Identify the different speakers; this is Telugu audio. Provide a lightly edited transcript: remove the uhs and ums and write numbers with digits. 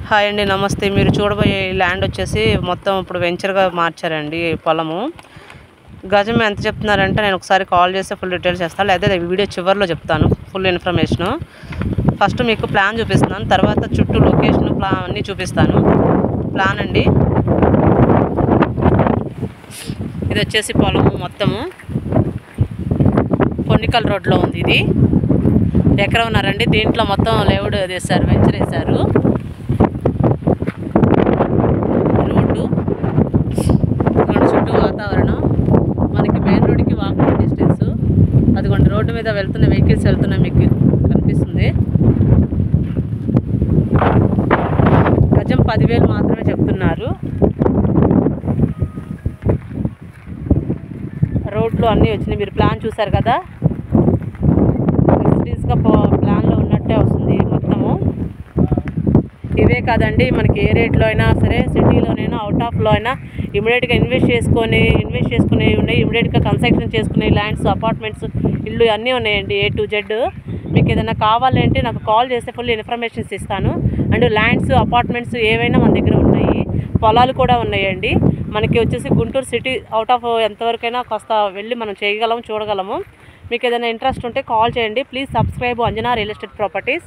Speaker 1: హాయ్ అండి, నమస్తే. మీరు చూడబోయే ల్యాండ్ వచ్చేసి మొత్తం ఇప్పుడు వెంచర్గా మార్చారండి పొలము. గజం ఎంత చెప్తున్నారంటే నేను ఒకసారి కాల్ చేస్తే ఫుల్ డీటెయిల్స్ చేస్తాను, లేదా వీడియో చివరిలో చెప్తాను ఫుల్ ఇన్ఫర్మేషను. ఫస్ట్ మీకు ప్లాన్ చూపిస్తున్నాను, తర్వాత చుట్టూ లొకేషన్ ప్లాన్ అన్నీ చూపిస్తాను. ప్లాన్ అండి, ఇది వచ్చేసి పొలము మొత్తము పొన్నికల్ రోడ్లో ఉంది. ఇది ఎకరం ఉన్నారండి. దీంట్లో మొత్తం లేవుడ్ వేశారు, వెంచర్ వేశారు. చుట్టూ వాతావరణం మనకి మెయిన్ రోడ్డుకి వాకింగ్ డిస్టెన్స్. అదిగోండి రోడ్డు మీద వెళ్తున్న వెహికల్స్ వెళ్తున్నా మీకు కనిపిస్తుంది. గజం 10,000 మాత్రమే చెప్తున్నారు. రోడ్లు అన్నీ వచ్చినాయి, మీరు ప్లాన్ చూసారు కదా. ఫెసిలిటీస్గా ప్లాన్లో ఉన్నట్టే వస్తుంది మొత్తము. ఇవే కాదండి, మనకి ఏ రేట్లో అయినా సరే, సిటీలోనైనా అవుట్ ఆఫ్లో అయినా ఇమీడియట్గా ఇన్వెస్ట్ చేసుకునే ఉన్నాయి. ఇమీడియట్గా కన్స్ట్రక్షన్ చేసుకునే ల్యాండ్స్, అపార్ట్మెంట్స్, ఇల్లు అన్నీ ఉన్నాయండి. A to Z. మీకు ఏదైనా కావాలంటే నాకు కాల్ చేస్తే ఫుల్ ఇన్ఫర్మేషన్స్ ఇస్తాను. అండ్ ల్యాండ్స్, అపార్ట్మెంట్స్ ఏవైనా మన దగ్గర ఉన్నాయి. పొలాలు కూడా ఉన్నాయండి. మనకి వచ్చేసి గుంటూరు సిటీ అవుట్ ఆఫ్ ఎంతవరకైనా కాస్త వెళ్ళి మనం చేయగలము, చూడగలము. మీకు ఏదైనా ఇంట్రెస్ట్ ఉంటే కాల్ చేయండి. Please subscribe Anjana real estate properties.